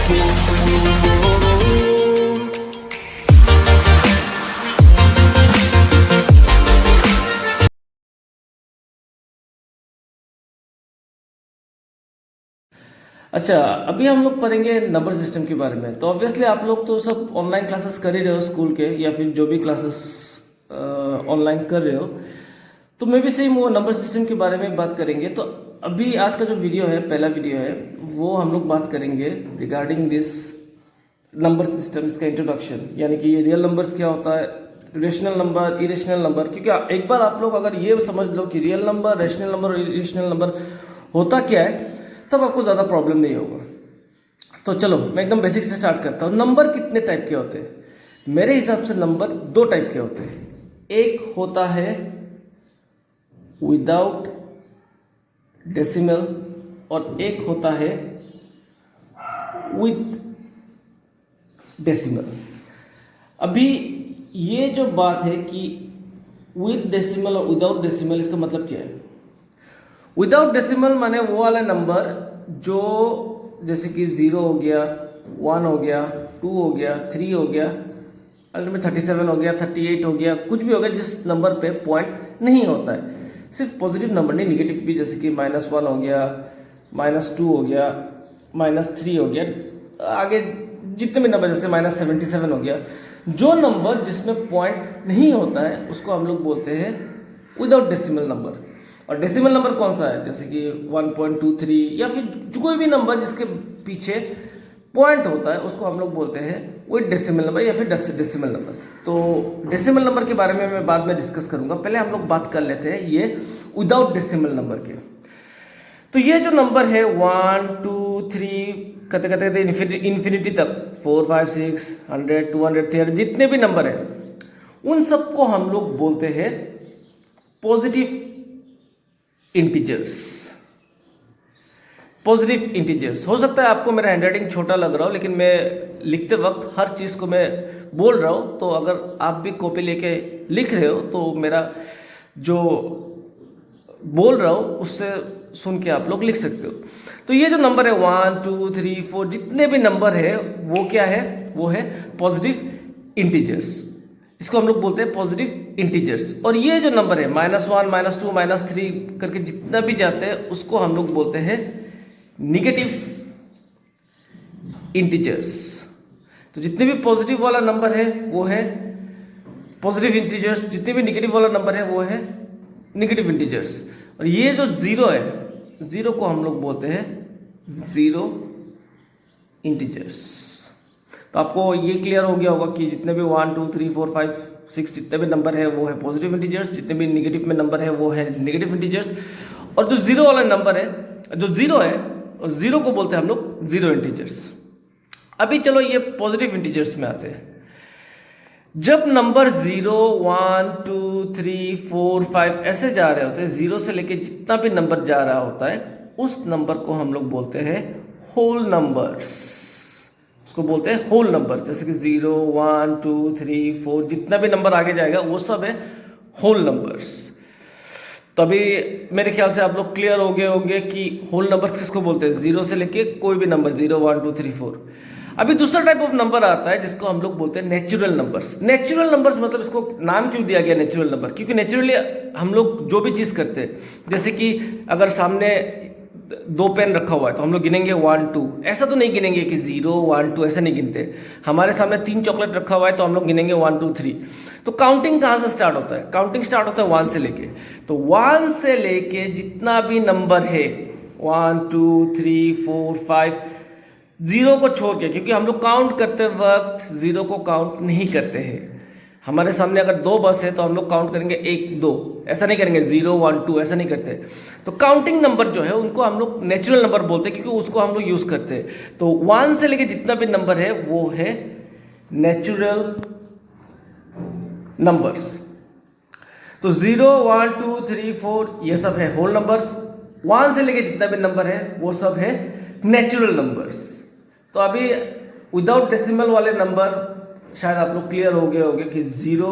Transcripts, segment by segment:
अच्छा, अभी हम लोग पढ़ेंगे नंबर सिस्टम के बारे में। तो ऑब्वियसली आप लोग तो सब ऑनलाइन क्लासेस कर ही रहे हो स्कूल के, या फिर जो भी क्लासेस ऑनलाइन कर रहे हो, तो मैं भी सेम वो नंबर सिस्टम के बारे में बात करेंगे। तो अभी आज का जो वीडियो है, पहला वीडियो है, वो हम लोग बात करेंगे रिगार्डिंग दिस नंबर सिस्टम, इसका इंट्रोडक्शन, यानी कि ये रियल नंबर्स क्या होता है, रेशनल नंबर, इरेशनल नंबर। क्योंकि एक बार आप लोग अगर ये समझ लो कि रियल नंबर, रेशनल नंबर और इरेशनल नंबर होता क्या है, तब आपको ज़्यादा प्रॉब्लम नहीं होगा। तो चलो मैं एकदम बेसिक से स्टार्ट करता हूँ। नंबर कितने टाइप के होते हैं? मेरे हिसाब से नंबर दो टाइप के होते हैं। एक होता है विदाउट डेसिमल और एक होता है विद डेसिमल। अभी ये जो बात है कि विद डेसिमल और विदाउट डेसिमल, इसका मतलब क्या है? विदाउट डेसिमल माने वो वाला नंबर जो जैसे कि 0 हो गया, 1 हो गया, 2 हो गया, 3 हो गया, अगर में 37 हो गया, 38 हो गया, कुछ भी हो गया जिस नंबर पे पॉइंट नहीं होता है। सिर्फ पॉजिटिव नंबर नहीं, निगेटिव भी, जैसे कि -1 हो गया, -2 हो गया, -3 हो गया, आगे जितने भी नंबर, जैसे -77 हो गया, जो नंबर जिसमें पॉइंट नहीं होता है उसको हम लोग बोलते हैं विदाउट डेसिमल नंबर। और डेसिमल नंबर कौन सा है? जैसे कि 1.23 या फिर कोई भी नंबर जिसके पीछे पॉइंट होता है उसको हम लोग बोलते हैं विद डेसिमल नंबर या फिर डेसिमल नंबर। तो डेसिमल नंबर के बारे में मैं बाद में डिस्कस करूंगा, पहले हम लोग बात कर लेते हैं ये विदाउट डेसिमल नंबर के। तो ये जो नंबर है 1, 2, 3 कहते कहते इन्फिनिटी तक, 4, 5, 6, 100, 200, 300, जितने भी नंबर है उन सबको हम लोग बोलते हैं पॉजिटिव इंटीजर्स। Positive integers. हो सकता है आपको मेरा हैंडराइटिंग छोटा लग रहा हो, लेकिन मैं लिखते वक्त हर चीज़ को मैं बोल रहा हूँ, तो अगर आप भी कॉपी लेके लिख रहे हो तो मेरा जो बोल रहा हूँ उससे सुन के आप लोग लिख सकते हो। तो ये जो नंबर है 1, 2, 3, 4, जितने भी नंबर है वो क्या है? वो है पॉजिटिव इंटीजर्स। इसको हम लोग बोलते हैं पॉजिटिव इंटीजर्स। और ये जो नंबर है -1, -2, -3 करके जितना भी जाते हैं उसको हम लोग बोलते हैं निगेटिव इंटीजर्स। तो जितने भी पॉजिटिव वाला नंबर है वो है पॉजिटिव इंटीजर्स, जितने भी निगेटिव वाला नंबर है वो है निगेटिव इंटीजर्स। और ये जो 0 है, 0 को हम लोग बोलते हैं जीरो इंटीजर्स। तो आपको ये क्लियर हो गया होगा कि जितने भी 1, 2, 3, 4, 5, 6 जितने भी नंबर है वो है पॉजिटिव इंटीजर्स, जितने भी निगेटिव में नंबर है वो है निगेटिव इंटीजर्स। और जो 0 वाला नंबर है, जो 0 है, और 0 को बोलते हैं हम लोग जीरो इंटीजर्स। अभी चलो ये पॉजिटिव इंटीजर्स में आते हैं। जब नंबर 0, 1, 2, 3, 4, 5 ऐसे जा रहे होते हैं, 0 से लेके जितना भी नंबर जा रहा होता है उस नंबर को हम लोग बोलते हैं होल नंबर्स। उसको बोलते हैं होल नंबर। जैसे कि 0, 1, 2, 3, 4 जितना भी नंबर आगे जाएगा वो सब है होल नंबर्स। तो अभी मेरे ख्याल से आप लोग क्लियर हो गए होंगे कि होल नंबर्स किसको बोलते हैं, 0 से लेके कोई भी नंबर, 0, 1, 2, 3, 4। अभी दूसरा टाइप ऑफ नंबर आता है जिसको हम लोग बोलते हैं नेचुरल नंबर्स। नेचुरल नंबर्स मतलब इसको नाम क्यों दिया गया नेचुरल नंबर? क्योंकि नेचुरली हम लोग जो भी चीज़ करते हैं, जैसे कि अगर सामने 2 पेन रखा हुआ है तो हम लोग गिनेंगे 1, 2, ऐसा तो नहीं गिनेंगे कि 0, 1, 2 ऐसा नहीं गिनते। हमारे सामने 3 चॉकलेट रखा हुआ है तो हम लोग गिनेंगे 1, 2, 3। तो काउंटिंग कहाँ से स्टार्ट होता है? काउंटिंग स्टार्ट होता है 1 से लेके। तो 1 से लेके जितना भी नंबर है 1, 2, 3, 4, 5, 0 को छोड़ के, क्योंकि हम लोग काउंट करते वक्त 0 को काउंट नहीं करते हैं। हमारे सामने अगर 2 बस है तो हम लोग काउंट करेंगे 1, 2, ऐसा नहीं करेंगे 0, 1, 2 ऐसा नहीं करते। तो काउंटिंग नंबर जो है उनको हम लोग नेचुरल नंबर बोलते हैं, क्योंकि उसको हम लोग यूज करते हैं। तो 1 से लेके जितना भी नंबर है वो है नेचुरल नंबर्स। तो 0, 1, 2, 3, 4 ये सब है होल नंबर्स। 1 से लेके जितना भी नंबर है वो सब है नेचुरल नंबर्स। तो अभी विदाउट डेसिमल वाले नंबर शायद आप लोग क्लियर हो गए होंगे कि 0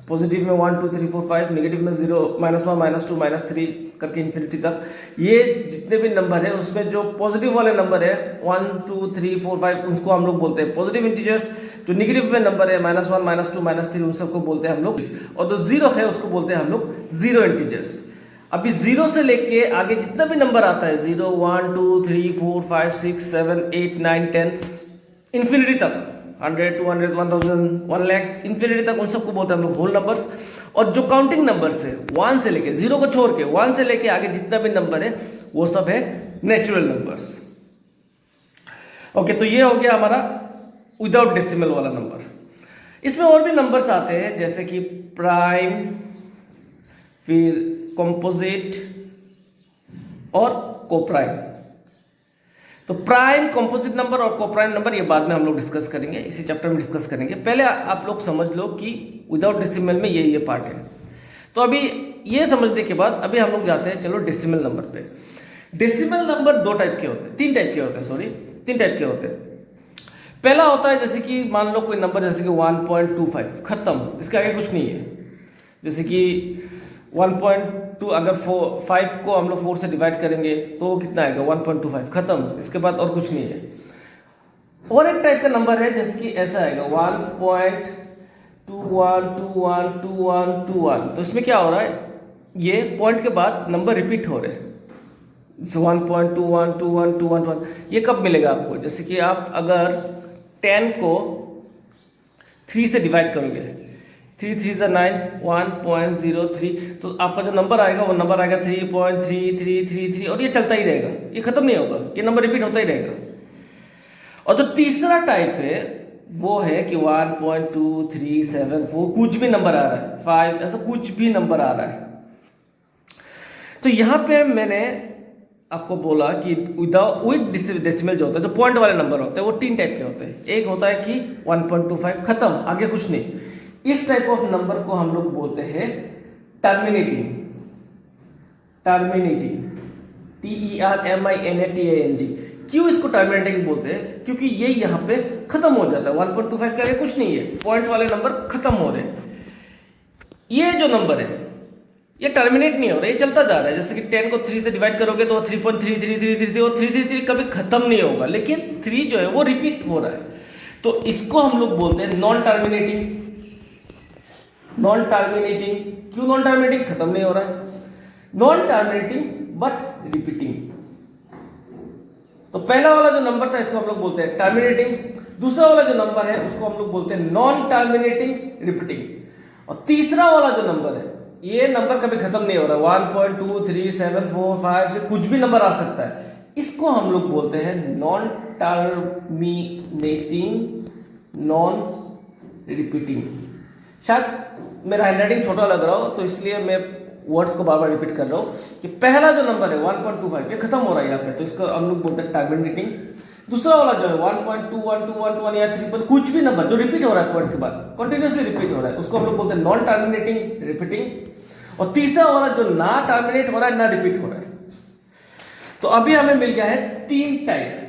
पॉजिटिव में 1, 2, 3, 4, 5, नेगेटिव में 0, -1, -2, -3 करके इन्फिनिटी तक, ये जितने भी नंबर है उसमें जो पॉजिटिव वाले नंबर है 1 2 3 4 5 उनको हम लोग बोलते हैं पॉजिटिव इंटीजर्स। जो निगेटिव में नंबर है -1 -2 -3 उन सबको बोलते हैं हम लोग, और जो जीरो है उसको बोलते हैं हम लोग जीरो इंटीजर्स। अभी जीरो से लेके आगे जितना भी नंबर आता है 0 1 2 3 4 5 6 7 8 9 10 इन्फिनिटी तक, 100 200 1000 1 लाख इन्फिनिटी तक, उन सबको बोलते हैं हम लोग होल नंबर्स। और जो काउंटिंग नंबर्स है 1 से लेके, 0 को छोड़ के 1 से लेके आगे जितना भी नंबर है वो सब है नेचुरल नंबर्स। ओके, तो ये हो गया हमारा विदाउट डेसिमल वाला नंबर। इसमें और भी नंबर्स आते हैं जैसे कि प्राइम, फिर कंपोजिट और कोप्राइम। तो प्राइम, कंपोजिट नंबर और कोप्राइम नंबर ये बाद में हम लोग डिस्कस करेंगे, इसी चैप्टर में डिस्कस करेंगे। पहले आप लोग समझ लो कि विदाउट डेसिमल में ये पार्ट है। तो अभी ये समझने के बाद अभी हम लोग जाते हैं चलो डेसिमल नंबर पे। डेसिमल नंबर तीन टाइप के होते हैं। पहला होता है जैसे कि मान लो कोई नंबर जैसे कि 1.25 खत्म, इसके आगे कुछ नहीं है। जैसे कि 1.2 अगर 5 को हम लोग 4 से डिवाइड करेंगे तो कितना आएगा 1.25 खत्म, इसके बाद और कुछ नहीं है। और एक टाइप का नंबर है जैसे कि ऐसा आएगा 1.21212121। तो इसमें क्या हो रहा है, ये पॉइंट के बाद नंबर रिपीट हो रहे हैं। 1.212121 ये कब मिलेगा आपको, जैसे कि आप अगर 10 को 3 से डिवाइड करोगे, 3 3 9 1.03, तो आपका जो नंबर आएगा वो नंबर आएगा 3.3333 और ये चलता ही रहेगा, ये खत्म नहीं होगा, ये नंबर रिपीट होता ही रहेगा। और जो तीसरा टाइप है वो है कि 1.2374 कुछ भी नंबर आ रहा है, 5 ऐसा कुछ भी नंबर आ रहा है। तो यहाँ पे मैंने आपको बोला कि विद डेसिमल जो होता है, जो पॉइंट वाले नंबर होते हैं वो 3 टाइप के होते हैं। एक होता है कि 1.25 खत्म, आगे कुछ नहीं, इस टाइप ऑफ नंबर को हम लोग बोलते हैं टर्मिनेटिंग, TERMINATING। क्यों इसको टर्मिनेटिंग बोलते हैं, क्योंकि ये यहाँ पे खत्म हो जाता है। 1.25 के आगे कुछ नहीं है, पॉइंट वाले नंबर खत्म हो रहे हैं। ये जो नंबर है ये टर्मिनेट नहीं हो रहा है, ये चलता जा रहा है। जैसे कि 10 को 3 से डिवाइड करोगे तो 3.3333 और 333 कभी खत्म नहीं होगा, लेकिन 3 जो है वो रिपीट हो रहा है। तो इसको हम लोग बोलते हैं नॉन टर्मिनेटिंग। क्यों नॉन टर्मिनेटिंग, खत्म नहीं हो रहा है, नॉन टर्मिनेटिंग बट रिपीटिंग। तो पहला वाला जो नंबर था इसको हम लोग बोलते हैं टर्मिनेटिंग, दूसरा वाला जो नंबर है उसको हम लोग बोलते हैं नॉन टर्मिनेटिंग रिपीटिंग, और तीसरा वाला जो नंबर है ये नंबर कभी खत्म नहीं हो रहा, 1.2374 5 से कुछ भी नंबर आ सकता है, इसको हम लोग बोलते हैं नॉन टर्मिनेटिंग नॉन रिपीटिंग। शायद मेरा हैंडराइटिंग छोटा लग रहा हो तो इसलिए मैं वर्ड्स को बार बार रिपीट कर रहा हूँ कि पहला जो नंबर है 1.25 ये खत्म हो रहा है यहाँ पे, तो इसको हम लोग बोलते हैं टर्मिनेटिंग। दूसरा वाला जो है 1.21221 या 3 कुछ भी नंबर जो रिपीट हो रहा है पॉइंट के बाद कंटिन्यूअसली रिपीट हो रहा है उसको हम लोग बोलते हैं नॉन टर्मिनेटिंग रिपीटिंग। और तीसरा वाला जो ना टर्मिनेट हो रहा है ना रिपीट हो रहा है। तो अभी हमें मिल गया है 3 टाइप।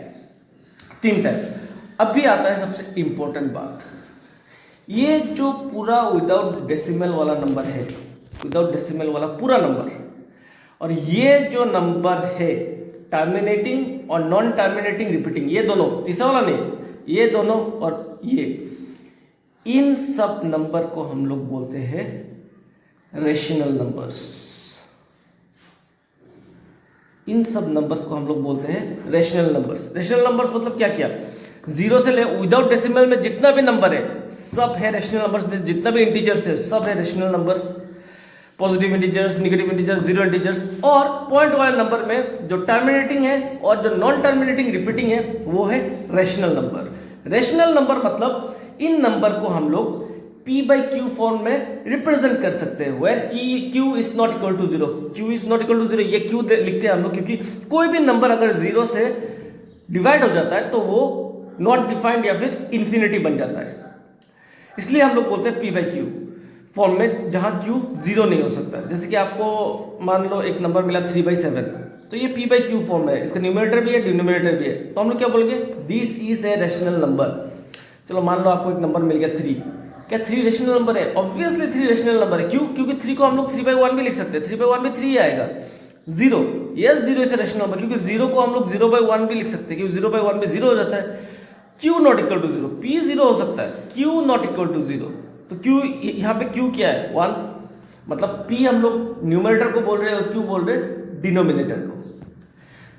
अभी आता है सबसे इंपॉर्टेंट बात, ये जो पूरा विदाउट डेसिमल वाला नंबर है, विदाउट डेसिमल वाला पूरा नंबर, और ये जो नंबर है टर्मिनेटिंग और नॉन टर्मिनेटिंग रिपीटिंग, ये दोनों, तीसरा वाला नहीं, ये दोनों और ये, इन सब नंबर को हम लोग बोलते हैं रेशनल नंबर्स। इन सब नंबर्स को हम लोग बोलते हैं रेशनल नंबर्स। रेशनल नंबर्स मतलब क्या क्या, 0 से ले विदाउट डेसिमल में जितना भी नंबर है सब है रेशनल नंबर्स, जितना भी इंटीजर्स है सब है rational numbers, positive integers, negative integers, zero integers. और पॉइंट वाले नंबर में जो टर्मिनेटिंग है और जो नॉन टर्मिनेटिंग रिपीटिंग है वो है रेशनल नंबर। रेशनल नंबर मतलब इन नंबर को हम लोग p/q फॉर्म में रिप्रेजेंट कर सकते हैं, where q is not equal to 0, q is not equal to 0, ये q लिखते हैं हम लोग क्योंकि कोई भी नंबर अगर 0 से डिवाइड हो जाता है तो वो नॉट डिफाइंड या फिर इंफिनिटी बन जाता है, इसलिए हम लोग बोलते हैं p/q फॉर्म में, जहां q 0 नहीं हो सकता। जैसे कि आपको मान लो एक नंबर मिला 3/7, तो ये p/q फॉर्म है, इसका न्यूमरेटर भी है डिनोमिनेटर भी है, तो हम लोग क्या बोलेंगे, this is a rational number. चलो मान लो आपको एक नंबर मिल गया 3, क्या 3 रेशनल नंबर है? ऑब्वियसली 3 रेशनल नंबर है। क्यों? क्योंकि 3 को हम लोग 3/1 भी लिख सकते हैं, 3/1 में 3 आएगा। Zero, yes zero is rational number, क्योंकि जीरो को हम लोग 0/1 भी लिख सकते हैं, क्योंकि 0/1 में जीरो हो जाता है। Q not equal to zero, P zero हो सकता है, Q not equal to zero, तो क्यू यहाँ पे क्यू क्या है 1, मतलब पी हम लोग न्यूमरेटर को बोल रहे हैं और क्यू बोल रहे हैं डिनोमिनेटर को।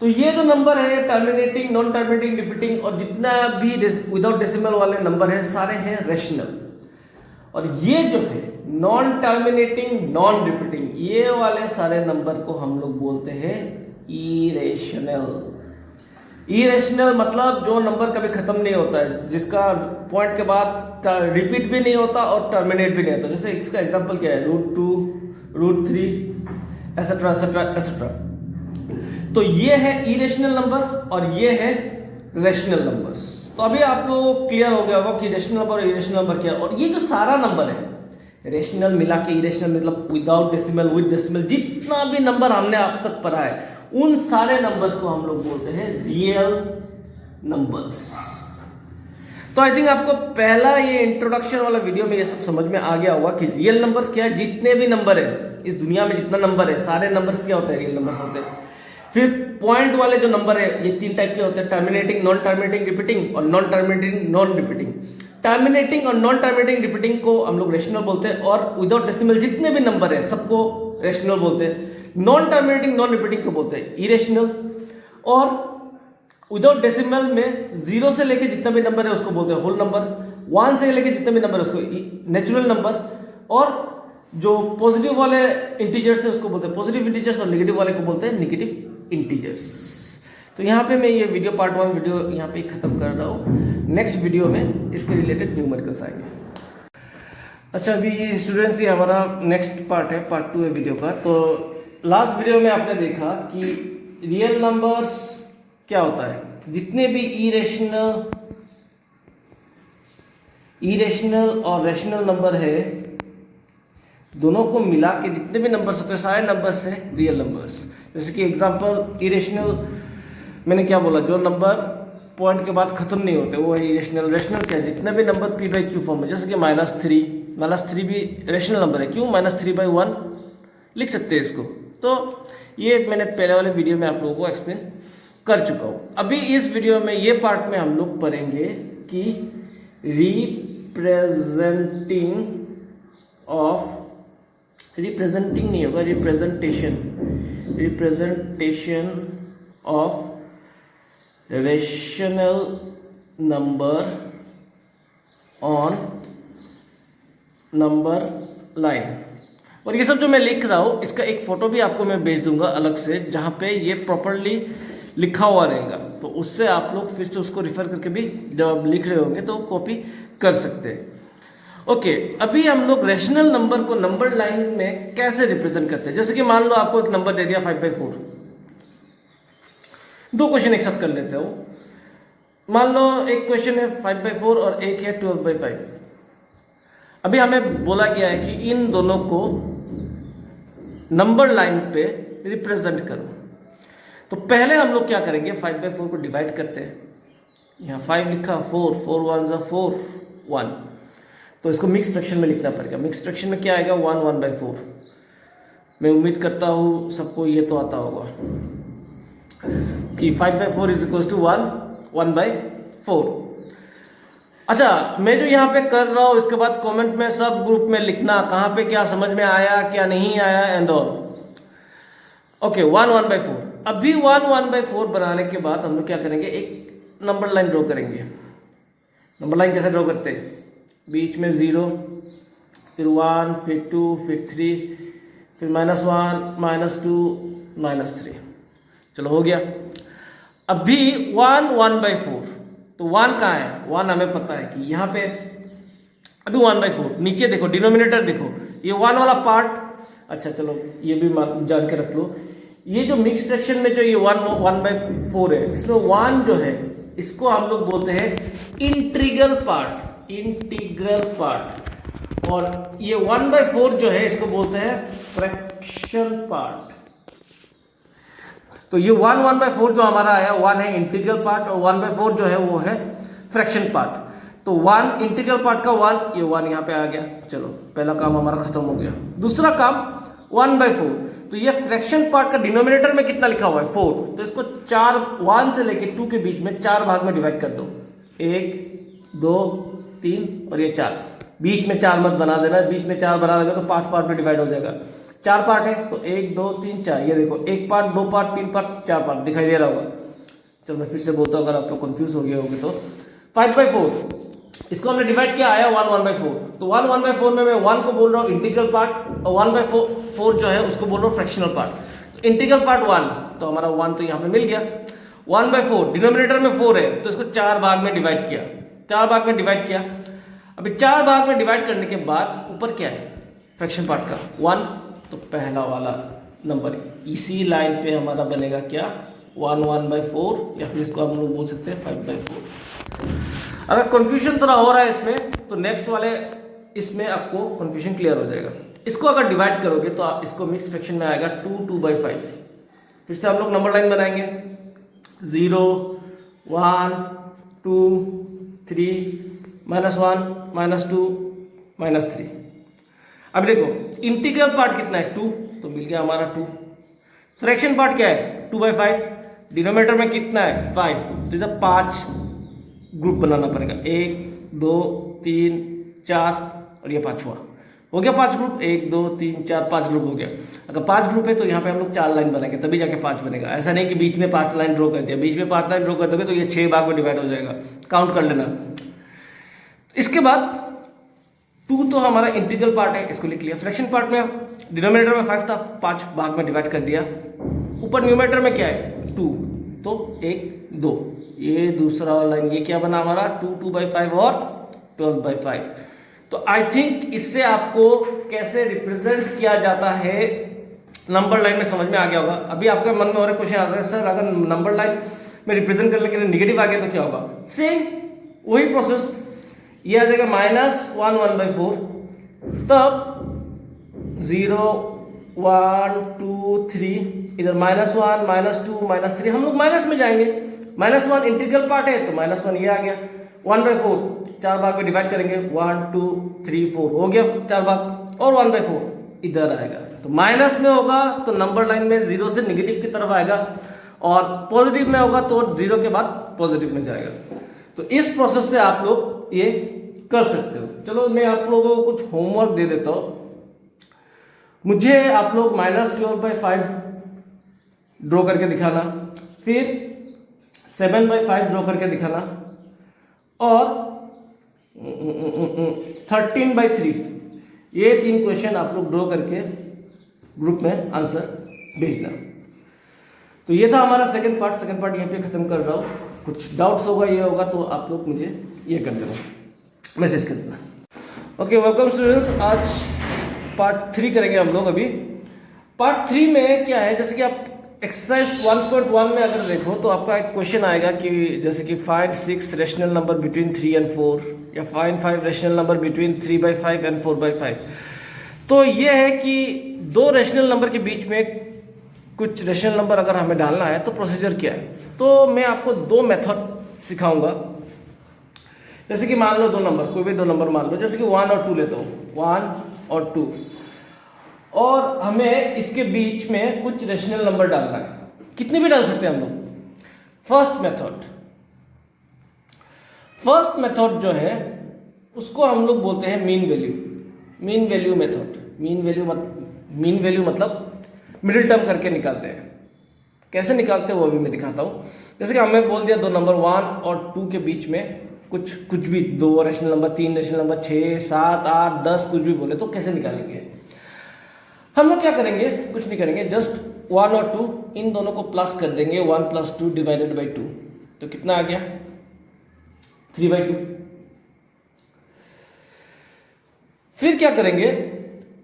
तो ये जो नंबर है टर्मिनेटिंग, नॉन टर्मिनेटिंग, रिपीटिंग और जितना भी विदाउट डेसिमल वाले नंबर है सारे हैं रेशनल। और ये जो है नॉन टर्मिनेटिंग, नॉन रिपीटिंग, ये वाले सारे नंबर को हम लोग बोलते हैं इरेशनल। इरेशनल मतलब जो नंबर कभी खत्म नहीं होता है, जिसका पॉइंट के बाद रिपीट भी नहीं होता और टर्मिनेट भी नहीं होता। जैसे इसका एग्जांपल क्या है, √2, √3 एसेट्रा एसेट्रा एसेट्रा। तो ये है इरेशनल नंबर्स और ये है रेशनल नंबर्स। तो अभी आप लोगों को क्लियर हो गया होगा कि रेशनल नंबर और इरेशनल नंबर क्या है। और ये जो सारा नंबर है, रेशनल मिला के इरेशनल मतलब विदाउट डेसिमल, विद डेसिमल, जितना भी नंबर हमने अब तक पढ़ा है उन सारे नंबर्स को हम लोग बोलते हैं रियल नंबर्स। तो आई थिंक आपको पहला ये इंट्रोडक्शन वाला वीडियो में ये सब समझ में आ गया होगा कि रियल नंबर्स क्या है। जितने भी नंबर है इस दुनिया में, जितना नंबर है सारे नंबर्स क्या होते हैं, रियल नंबर्स होते हैं। फिर पॉइंट वाले जो नंबर है ये 3 टाइप के होते हैं, टर्मिनेटिंग, नॉन टर्मिनेटिंग, रिपीटिंग और non terminating, non repeating. Terminating और नॉन टर्मिनेटिंग, रिपीटिंग को हम लोग रेशनल बोलते हैं और विदाउट डेसिमल जितने भी नंबर है सबको रेशनल बोलते हैं। नॉन टर्मिनेटिंग, नॉन रिपीटिंग को बोलते हैं इरेशनल। और विदाउट डेसिमल में 0 से लेके जितना भी नंबर है उसको बोलते हैं होल नंबर, 1 से लेके जितने भी नंबर है उसको नेचुरल नंबर, और जो पॉजिटिव वाले इंटीजर्स है उसको बोलते हैं पॉजिटिव इंटीजर्स और नेगेटिव वाले को बोलते हैं नेगेटिव इंटीजर्स। तो यहाँ पे मैं ये वीडियो पार्ट 1 वीडियो यहाँ पे खत्म कर रहा हूँ। नेक्स्ट वीडियो में इसके रिलेटेड न्यूमेरिकल्स आएंगे। अच्छा, अभी स्टूडेंट्स ये हमारा नेक्स्ट पार्ट है, पार्ट 2 है वीडियो का। तो लास्ट वीडियो में आपने देखा कि रियल नंबर्स क्या होता है, जितने भी इरेशनल और रेशनल नंबर है दोनों को मिला के जितने भी नंबर्स होते हैं सारे नंबर्स हैं रियल नंबर्स। जैसे कि एग्जांपल इरेशनल मैंने क्या बोला, जो नंबर पॉइंट के बाद खत्म नहीं होते वो है इरेशनल। रेशनल क्या है, जितने भी नंबर p/q फॉर्म में, जैसे कि -3 भी रेशनल नंबर है, क्यों, -3/1 लिख सकते हैं इसको। तो ये मैंने पहले वाले वीडियो में आप लोगों को एक्सप्लेन कर चुका हूँ। अभी इस वीडियो में ये पार्ट में हम लोग पढ़ेंगे कि रिप्रेजेंटिंग नहीं होगा, representation of rational number on number line. और ये सब जो मैं लिख रहा हूँ इसका एक फोटो भी आपको मैं भेज दूंगा अलग से, जहाँ पे ये प्रॉपरली लिखा हुआ रहेगा, तो उससे आप लोग फिर से उसको रिफर करके भी जब आप लिख रहे होंगे तो कॉपी कर सकते हैं। ओके, अभी हम लोग रेशनल नंबर को नंबर लाइन में कैसे रिप्रेजेंट करते हैं। जैसे कि मान लो आपको एक नंबर दे दिया 5/4, 2 क्वेश्चन एक साथ कर लेते हो। मान लो एक क्वेश्चन है 5/4 और एक है 12/5। अभी हमें बोला गया है कि इन दोनों को नंबर लाइन पे रिप्रेजेंट करो। तो पहले हम लोग क्या करेंगे, 5/4 को डिवाइड करते हैं। यहाँ 5 लिखा, 4 1 ज़ा 4 1, तो इसको मिक्स फ्रैक्शन में लिखना पड़ेगा। मिक्स फ्रैक्शन में क्या आएगा, 1/4। मैं उम्मीद करता हूँ सबको ये तो आता होगा कि 5/4 इज इक्वल टू 1/4। अच्छा, मैं जो यहाँ पे कर रहा हूँ इसके बाद कमेंट में सब ग्रुप में लिखना कहाँ पे क्या समझ में आया क्या नहीं आया एंड ऑल। ओके, 1/4। अभी 1/4 बनाने के बाद हम लोग क्या करेंगे, एक नंबर लाइन ड्रॉ करेंगे। नंबर लाइन कैसे ड्रॉ करते हैं, बीच में 0, फिर 1, फिर 2, फिर 3, फिर -1, -2, -3। चलो हो गया। अभी 1/4, तो 1 कहाँ है, 1 हमें पता है कि यहाँ पे। अभी 1/4 नीचे देखो, डिनोमिनेटर देखो, ये 1 वाला पार्ट। अच्छा चलो ये भी जान के रख लो, ये जो मिक्स फ्रैक्शन में जो ये 1/4 है, इसमें 1 जो है इसको हम लोग बोलते हैं इंटीग्रल पार्ट, और ये 1/4 जो है इसको बोलते हैं फ्रैक्शन पार्ट। तो ये 1/4 जो हमारा आया 1 है इंटीग्रल पार्ट और 1/4 जो है वो है फ्रैक्शन पार्ट। तो 1 इंटीग्रल पार्ट का 1, ये 1 यहाँ पे आ गया। चलो पहला काम हमारा खत्म हो गया। दूसरा काम 1/4, तो ये फ्रैक्शन पार्ट का डिनोमिनेटर में कितना लिखा हुआ है 4, तो इसको 4 1 से लेके 2 के बीच में 4 भाग में डिवाइड कर दो, 1 2 3 और ये 4, बीच में 4 मत बना देना, बीच में 4 बना देगा तो 5 पार्ट में डिवाइड हो जाएगा। 4 पार्ट है तो 1 2 3 4, ये देखो 1 पार्ट 2 पार्ट 3 पार्ट 4 पार्ट दिखाई दे रहा होगा। चलो मैं फिर से बोलता हूँ अगर आप लोग कंफ्यूज हो गए होंगे तो 5/4 इसको हमने डिवाइड किया आया 1 1/4, तो 1 1/4 में मैं 1 को बोल रहा हूँ इंटीग्रल पार्ट और 1/4 जो है उसको बोल रहा हूँ फ्रैक्शनल पार्ट। तो इंटीग्रल पार्ट 1, तो हमारा 1 तो यहाँ पे मिल गया। 1/4 डिनोमिनेटर में 4 है तो इसको 4 भाग में डिवाइड किया, 4 भाग में डिवाइड किया। अभी 4 भाग में डिवाइड करने के बाद ऊपर क्या है फ्रैक्शन पार्ट का 1, तो पहला वाला नंबर इसी लाइन पे हमारा बनेगा क्या 1/4, या फिर इसको हम लोग बोल सकते हैं 5/4। अगर कंफ्यूजन थोड़ा हो रहा है इसमें तो नेक्स्ट वाले इसमें आपको कंफ्यूजन क्लियर हो जाएगा। इसको अगर डिवाइड करोगे तो आप इसको मिक्स फ्रैक्शन में आएगा 2/5। फिर से हम लोग नंबर लाइन बनाएंगे 0 1 2 3 -1 -2 -3। अब देखो इंटीग्रल पार्ट कितना है 2, तो मिल गया हमारा 2। फ्रैक्शन पार्ट क्या है 2/5, डिनोमिनेटर में कितना है 5, तो इधर 5 ग्रुप बनाना पड़ेगा 1 2 3 4 और ये 5वां हो गया 5 ग्रुप, 1 2 3 4 5 ग्रुप हो गया। अगर 5 ग्रुप है तो यहाँ पे हम लोग 4 लाइन बनाएंगे तभी जाके 5 बनेगा। ऐसा नहीं कि बीच में 5 लाइन ड्रॉ कर दिया, बीच में 5 लाइन ड्रॉ कर दोगे तो ये 6 भाग में डिवाइड हो जाएगा, काउंट कर लेना। इसके बाद 2 तो हमारा इंटीग्रल पार्ट है, इसको लिख लिया। फ्रैक्शन पार्ट में डिनोमिनेटर में 5 था, 5 भाग में डिवाइड कर दिया। ऊपर न्यूमरेटर में क्या है 2, तो 1 2, ये दूसरा लाइन ये क्या बना हमारा 2/5 और 12/5। तो आई थिंक इससे आपको कैसे रिप्रेजेंट किया जाता है नंबर लाइन में समझ में आ गया होगा। अभी आपके मन में और एक क्वेश्चन आता है सर अगर नंबर लाइन में रिप्रेजेंट करने के लिए निगेटिव आ गया तो क्या होगा। सेम वही प्रोसेस, ये आ जाएगा -1 1/4, तब 0 1 2 3 इधर -1 -2 -3 हम लोग माइनस में जाएंगे। -1 इंटीग्रल पार्ट है तो -1 ये आ गया। 1/4 4 भाग में डिवाइड करेंगे 1 2 3 4 हो गया 4 भाग, और 1/4 इधर आएगा तो माइनस में होगा तो नंबर लाइन में 0 से नेगेटिव की तरफ आएगा, और पॉजिटिव में होगा तो 0 के बाद पॉजिटिव में जाएगा। तो इस प्रोसेस से आप लोग ये कर सकते हो। चलो मैं आप लोगों को कुछ होमवर्क दे देता हूँ। मुझे आप लोग -12/5 ड्रॉ करके दिखाना, फिर 7/5 ड्रॉ करके दिखाना, और 13/3 ये 3 क्वेश्चन आप लोग ड्रॉ करके ग्रुप में आंसर भेजना। तो ये था हमारा सेकंड पार्ट यहाँ पे खत्म कर रहा हूँ। कुछ डाउट्स होगा ये होगा तो आप लोग मुझे ये कर देना, मैसेज कर देना। ओके वेलकम स्टूडेंट्स, आज पार्ट 3 करेंगे हम लोग। अभी पार्ट 3 में क्या है, जैसे कि आप एक्सरसाइज 1.1 में अगर देखो तो आपका एक क्वेश्चन आएगा कि जैसे कि find 6 rational number between 3 and 4, या find 5 rational number between 3/5 and 4/5। तो ये है कि 2 रेशनल नंबर के बीच में कुछ रेशनल नंबर अगर हमें डालना है तो प्रोसीजर क्या है। तो मैं आपको 2 मेथड सिखाऊंगा। जैसे कि मान लो 2 नंबर, कोई भी 2 नंबर मान लो, जैसे कि 1 और 2 लेता हूँ, 1 और 2, और हमें इसके बीच में कुछ रेशनल नंबर डालना है। कितने भी डाल सकते हैं हम लोग। फर्स्ट मेथड जो है उसको हम लोग बोलते हैं mean value method. Mean value मतलब मिडिल टर्म करके निकालते हैं। कैसे निकालते हैं वो अभी मैं दिखाता हूँ। जैसे कि हमें बोल दिया 2 नंबर 1 और 2 के बीच में कुछ भी 2 रेशनल नंबर, 3 रेशनल नंबर, 6 7 8 10 कुछ भी बोले तो कैसे निकालेंगे। हम लोग क्या करेंगे, कुछ नहीं करेंगे, जस्ट 1 और 2 इन दोनों को प्लस कर देंगे। 1 + 2 डिवाइडेड बाई 2, तो कितना आ गया 3/2। फिर क्या करेंगे,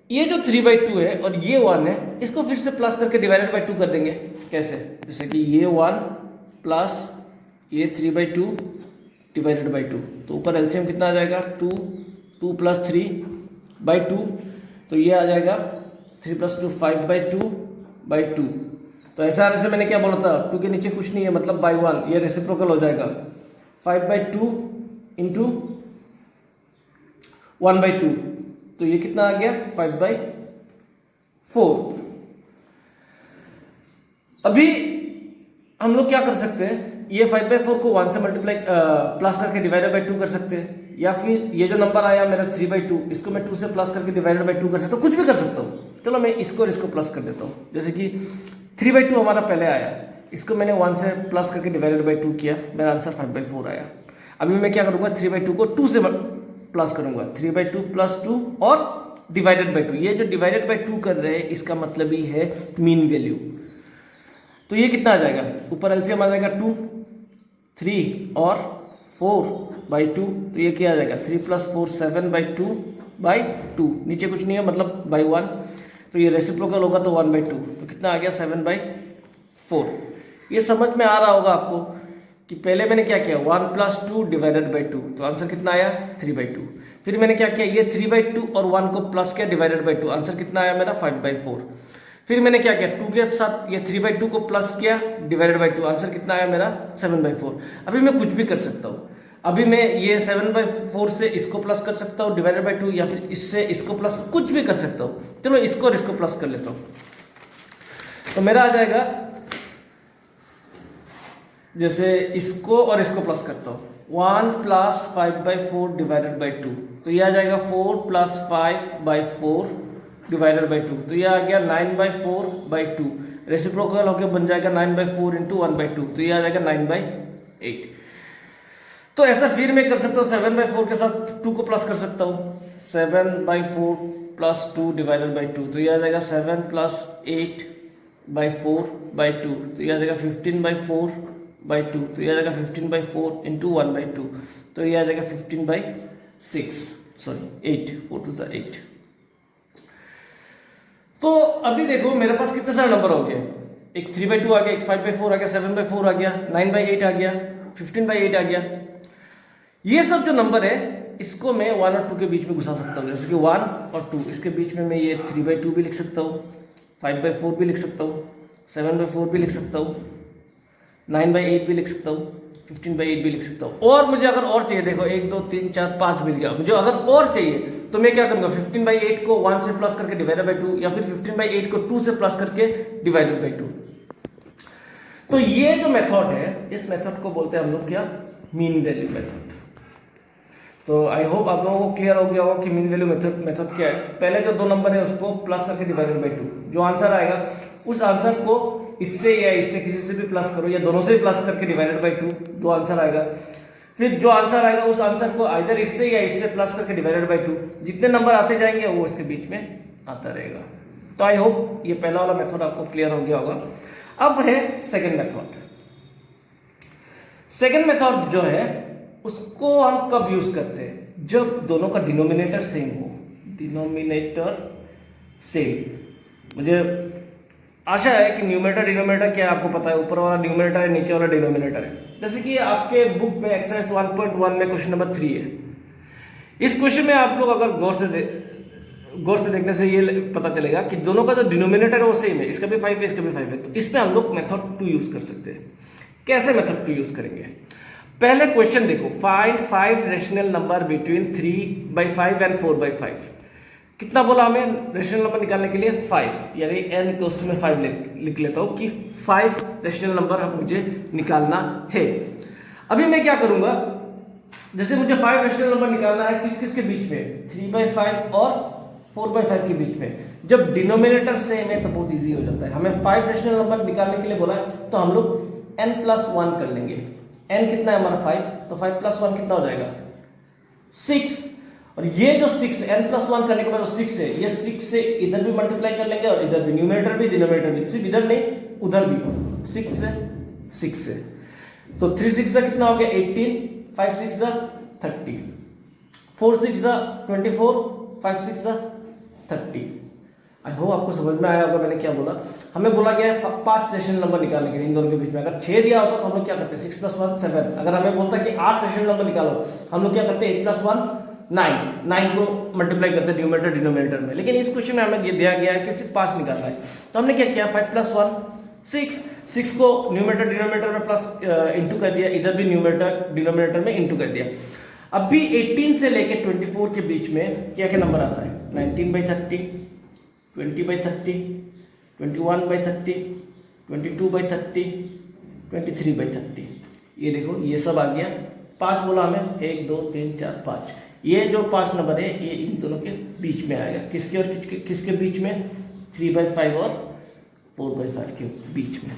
ये जो 3/2 है और ये 1 है, इसको फिर से प्लस करके डिवाइडेड बाई 2 कर देंगे। कैसे, जैसे कि ये 1 प्लस ये 3/2 डिवाइडेड बाई 2, तो ऊपर एलसीएम कितना आ जाएगा 2 + 3/2, तो ये आ जाएगा 3 + 2 5/2/2। तो ऐसा आने से मैंने क्या बोला था, 2 के नीचे कुछ नहीं है मतलब बाई 1, ये रेसिप्रोकल हो जाएगा 5/2 इंटू 1/2, तो ये कितना आ गया 5/4। अभी हम लोग क्या कर सकते हैं, ये 5/4 को 1 से मल्टीप्लाई प्लस करके डिवाइडेड बाई 2 कर सकते हैं, या फिर ये जो नंबर आया मेरा 3/2 इसको मैं 2 से प्लस करके डिवाइडेड बाई 2 कर सकता हूँ, कुछ भी कर सकता हूँ। चलो मैं इसको और इसको प्लस कर देता हूँ। जैसे कि 3/2 हमारा पहले आया, इसको मैंने 1 से प्लस करके डिवाइडेड बाई 2 किया, मेरा आंसर 5/4 आया। अभी मैं क्या करूँगा, 3/2 को 2 से प्लस करूँगा, 3/2 + 2 और डिवाइडेड बाई 2। ये जो डिवाइडेड बाई 2 कर रहे हैं इसका मतलब ही है मीन वैल्यू। तो ये कितना आ जाएगा, ऊपर एलसीएम आ जाएगा 2, 3 और 4/2, तो ये क्या आ जाएगा 3 + 4 7/2/2, नीचे कुछ नहीं है मतलब बाई 1, तो ये रेसिप्रोकल होगा तो 1/2, तो कितना आ गया 7/4। ये समझ में आ रहा होगा आपको कि पहले मैंने क्या किया 1 + 2 डिवाइडेड बाई 2, तो आंसर कितना आया 3/2। फिर मैंने क्या किया, ये 3/2 और 1 को प्लस किया डिवाइडेड बाई 2, आंसर कितना आया मेरा 5/4। फिर मैंने क्या किया 2 के साथ ये 3/2 को प्लस किया डिवाइडेड बाई 2, आंसर कितना आया मेरा 7/4। अभी मैं कुछ भी कर सकता हूँ, अभी मैं ये 7/4 से इसको प्लस कर सकता हूँ डिवाइडेड बाई 2, या फिर इससे इसको प्लस, कुछ भी कर सकता हूँ। चलो इसको और इसको प्लस कर लेता हूँ, तो मेरा आ जाएगा, जैसे इसको और इसको प्लस करता हूँ 1 + 5/4 डिवाइडेड बाई 2, तो ये आ जाएगा 4 + 5/4 डिवाइडेड बाई 2, तो ये आ गया 9/4/2, रेसिप्रोकल होकर बन जाएगा 9/4 × 1/2, तो ये आ जाएगा 9/8। तो ऐसा फिर मैं कर सकता हूँ 7/4 के साथ 2 को प्लस कर सकता हूँ, 7/4 + 2 डिवाइडेड बाई 2, तो ये आ जाएगा 7 + 8/4/2, तो ये आ जाएगा 15/4/2, तो ये आ जाएगा 15/4 × 1/2, तो ये आ जाएगा 15/6, सॉरी 8, 4 2 8। तो अभी देखो मेरे पास कितने सारे नंबर हो गए, एक 3/2 आ गया, एक 5/4 आ गया, 7/4 आ गया, 9/8 आ गया, 15/8 आ गया। ये सब जो नंबर है इसको मैं 1 और 2 के बीच में घुसा सकता हूँ, जैसे कि 1 और 2 इसके बीच में मैं ये 3/2 भी लिख सकता हूँ, 5/4 भी लिख सकता हूँ, 7/4 भी लिख सकता हूँ, 9/8 भी लिख सकता हूँ, 15/8 भी लिख सकता हूँ। और मुझे अगर और चाहिए, देखो 1 2 3 4 5 मिल गया, मुझे अगर और चाहिए तो मैं क्या करूँगा 15/8 को 1 से प्लस करके डिवाइडेड बाई 2, या फिर 15/8 को 2 से प्लस करके डिवाइडेड बाई 2। तो ये जो मेथड है इस मेथड को बोलते हैं हम लोग क्या, मीन वैल्यू मेथड। तो आई होप आप लोगों को क्लियर हो गया होगा कि मीन वैल्यू मेथड क्या है। पहले जो दो नंबर है उसको प्लस करके डिवाइडेड बाई 2, जो आंसर आएगा उस आंसर को इससे या इससे किसी से भी प्लस करो, या दोनों से भी प्लस करके डिवाइडेड बाई 2, दो आंसर आएगा। फिर जो आंसर आएगा उस आंसर को आइदर इससे या इससे प्लस करके डिवाइडेड बाई 2, जितने नंबर आते जाएंगे वो इसके बीच में आता रहेगा। तो आई होप ये पहला वाला मेथड आपको क्लियर हो गया होगा। अब है सेकेंड मेथड। सेकेंड मेथड जो है उसको हम कब यूज करते हैं, जब दोनों का डिनोमिनेटर सेम हो, डिनोमिनेटर सेम। मुझे आशा है कि न्यूमरेटर डिनोमिनेटर क्या है आपको पता है, ऊपर वाला न्यूमरेटर है नीचे वाला डिनोमिनेटर है। जैसे कि आपके बुक में एक्सरसाइज 1.1 में क्वेश्चन नंबर 3 है। इस क्वेश्चन में आप लोग अगर गौर से देखने से ये पता चलेगा कि दोनों का जो डिनोमिनेटर है वो सेम है, इसका भी 5 है इसका भी 5 है। तो इसमें हम लोग मेथड 2 यूज कर सकते हैं। कैसे मेथड 2 यूज करेंगे, पहले क्वेश्चन देखो, find 5 rational number between 3/5 and 4/5। कितना बोला हमें रेशनल नंबर निकालने के लिए 5, यानी n इक्वल्स में 5 लिख लेता हूं कि 5 रेशनल नंबर मुझे निकालना है। अभी मैं क्या करूंगा, जैसे मुझे 5 रेशनल नंबर निकालना है किस किस के बीच में, 3/5 और 4/5 के बीच में। जब डिनोमिनेटर सेम है तो बहुत इजी हो जाता है। हमें 5 रेशनल नंबर निकालने के लिए बोला है तो हम लोग n+1 कर लेंगे। n कितना है हमारा 5, तो 5+1 कितना हो जाएगा 6। और ये जो 6 n+1 करने के बाद जो 6 है, ये 6 से इधर भी मल्टीप्लाई कर लेंगे और इधर भी, न्यूमरेटर भी डिनोमिनेटर भी, सिर्फ इधर नहीं उधर भी, 6 से। तो 3 6 कितना हो गया 18, 5 6 30, 4 6 24, 5 6 30। आई होप आपको समझ में आया होगा मैंने क्या बोला। हमें बोला गया है 5 रेशनल नंबर निकालने के लिए इन दोनों के बीच में। अगर 6 दिया होता तो हम लोग क्या करते, 6 + 1 7। अगर हमें बोलता कि 8 रेशनल नंबर निकालो, हम लोग क्या करते, 8 + 1 9 को मल्टीप्लाई करते न्यूमरेटर डिनोमिनेटर में। लेकिन इस क्वेश्चन में हमें ये दिया गया है कि सिर्फ 5 निकालना है, तो हमने क्या किया 5 + 1 6 को न्यूमरेटर डिनोमिनेटर में प्लस इंटू कर दिया, इधर भी न्यूमरेटर डिनोमिनेटर में इंटू कर दिया। अब भी 18 से लेके 24 के बीच में क्या क्या नंबर आता है, 19/30, 20/30, 21/30, 22/30, 23/30। ये देखो ये सब आ गया। 5 बोला हमें, 1 2 3 4 5। ये जो 5 नंबर है ये इन दोनों के बीच में आएगा। किसके और किसके बीच में? 3/5 और 4/5 के बीच में।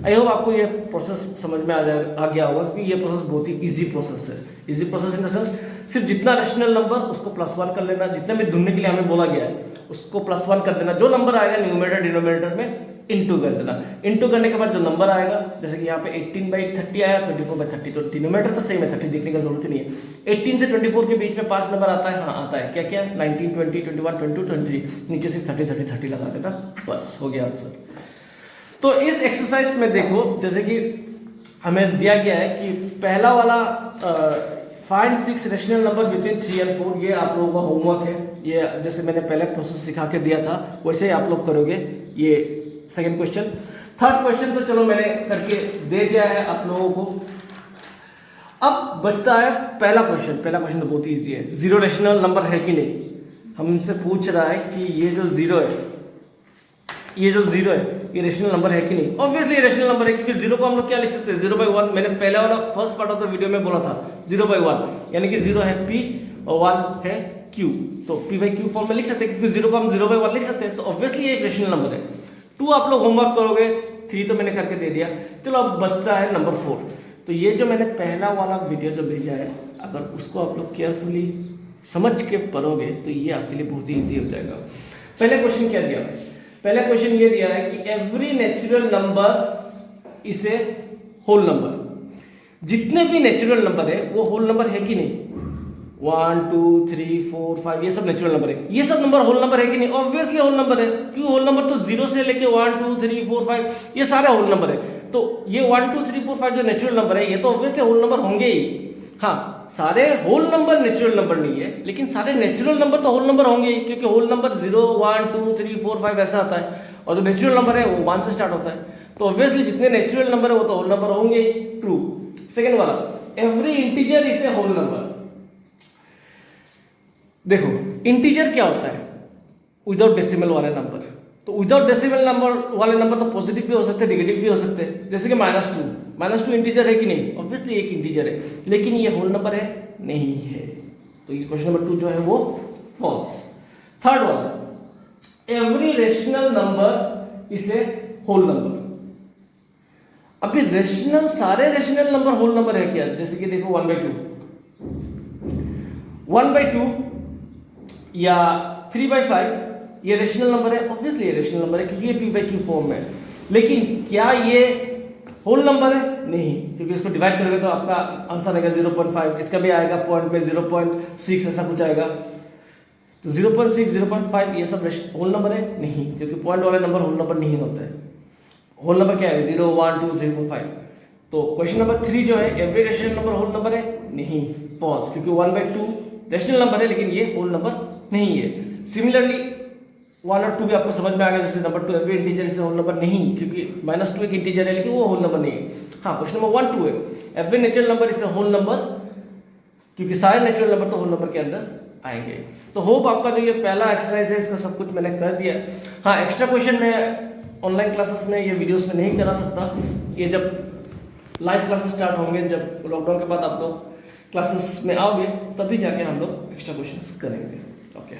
आई होप आपको ये प्रोसेस समझ में आ गया होगा, क्योंकि ये प्रोसेस बहुत ही इजी प्रोसेस है। Easy process in the sense सिर्फ जितना रेशनल नंबर उसको +1 कर लेना, जितने भी ढूंढने के लिए हमें बोला गया है उसको +1 कर देना। जो नंबर आएगा न्यूमरेटर डिनोमिनेटर में इंटू कर देना। इंटू करने के बाद जो नंबर आएगा, जैसे कि यहाँ पे 18/30 आया, 24/30, तो डिनोमिनेटर तो सेम है, 30 देखने की जरूरत ही नहीं है। 18 से 24 के बीच में 5 नंबर आता है, हाँ आता है। क्या क्या? 19, 20, 21, 22, 23। नीचे से 30, 30, 30 लगा देना, बस हो गया आंसर। तो इस एक्सरसाइज में देखो, जैसे कि हमें दिया गया है कि पहला वाला फाइंड 6 रेशनल नंबर बिटवीन 3 और 4, ये आप लोगों का होमवर्क है। ये जैसे मैंने पहले प्रोसेस सिखा के दिया था वैसे ही आप लोग करोगे। ये सेकंड क्वेश्चन। थर्ड क्वेश्चन तो चलो मैंने करके दे दिया है आप लोगों को। अब बचता है पहला क्वेश्चन। पहला क्वेश्चन तो बहुत ही इजी है। 0 रेशनल नंबर है कि नहीं? हमसे पूछ रहा है कि ये जो 0 है, ये जो 0 है ये रेशनल नंबर है कि नहीं? ऑब्वियसली रेशनल नंबर है, क्योंकि 0 को हम लोग क्या लिख सकते हैं? 0/1। मैंने पहले वाला first part of the video में बोला था 0/1, यानी कि 0 है P और 1 है Q, तो P/Q फॉर्म में लिख सकते हैं, क्योंकि 0 को हम 0/1 लिख सकते हैं। तो ऑब्वियसली ये एक रेशनल नंबर है। 2 आप लोग होमवर्क करोगे, 3 तो मैंने करके दे दिया। चलो अब बचता है नंबर 4। तो ये जो मैंने पहला वाला वीडियो जो भेजा है, अगर उसको आप लोग केयरफुली समझ के पढ़ोगे तो ये आपके लिए बहुत ही ईजी हो जाएगा। पहले क्वेश्चन क्या दिया है? पहला क्वेश्चन ये दिया है कि every natural number is a whole number. जितने भी नेचुरल नंबर है वो होल नंबर है कि नहीं? 1 2 3 4 5 ये सब नेचुरल नंबर है। ये सब नंबर होल नंबर है कि नहीं? ऑब्वियसली होल नंबर है। क्यों होल नंबर? तो 0 से लेके 1 2 3 4 5 ये सारे होल नंबर है। तो ये 1 2 3 4 5 जो नेचुरल नंबर है ये तो ऑब्वियसली होल नंबर होंगे ही। हाँ, सारे होल नंबर नेचुरल नंबर नहीं है, लेकिन सारे नेचुरल नंबर तो होल नंबर होंगे ही, क्योंकि होल नंबर 0 1 2 3 4 5 ऐसा आता है, और जो नेचुरल नंबर है वो 1 से स्टार्ट होता है। तो ऑब्वियसली जितने नेचुरल नंबर है वो तो होल नंबर होंगे ही। ट्रू। सेकेंड वाला, every integer is a whole number. देखो इंटीजर क्या होता है? विदाउट डेसिमल वाले नंबर। तो विदाउट डेसिमल नंबर वाले नंबर तो पॉजिटिव भी हो सकते हैं, नेगेटिव भी हो सकते हैं। जैसे कि -2 इंटीजर है कि नहीं? ऑब्वियसली एक इंटीजर है, लेकिन ये होल नंबर है नहीं है। तो ये क्वेश्चन नंबर 2 जो है वो फॉल्स। थर्ड वाला, every rational number is a whole number. अभी रेशनल, सारे रेशनल नंबर होल नंबर है क्या? जैसे कि देखो 1/2 या 3/5 ये रेशनल नंबर है। ऑब्वियसली ये रेशनल नंबर है क्योंकि ये P/Q फॉर्म में। लेकिन क्या ये होल नंबर है? नहीं, क्योंकि इसको डिवाइड करोगे तो आपका आंसर आएगा 0.5। इसका भी आएगा पॉइंट में 0.6 ऐसा कुछ आएगा। तो 0.6 0.5 ये सब होल नंबर है? नहीं, क्योंकि पॉइंट वाले नंबर होल नंबर नहीं होता है। होल नंबर क्या है? 0 1 2 3 4 5। तो क्वेश्चन नंबर 3 जो है, every rational number whole number है? नहीं, फॉल्स, क्योंकि 1/2 रेशनल नंबर है लेकिन ये होल नंबर नहीं है। सिमिलरली 1 और 2 भी आपको समझ में आ गया। जैसे number 2 every integer is whole number नहीं, क्योंकि -2 एक इंटीजर है लेकिन वो होल नंबर नहीं है। हाँ, क्वेश्चन नंबर 1 2 है, every natural number is whole number, क्योंकि सारे नेचुरल नंबर तो होल नंबर के अंदर आएंगे। तो होप आपका जो ये पहला एक्सरसाइज है इसका सब कुछ मैंने कर दिया। हाँ, एक्स्ट्रा क्वेश्चन मैं ऑनलाइन क्लासेस में, ये वीडियोस में नहीं करा सकता। ये जब लाइव क्लासेस स्टार्ट होंगे, जब लॉकडाउन के बाद आप लोग क्लासेस में आओगे, तभी जाके हम लोग एक्स्ट्रा क्वेश्चंस करेंगे। ओके।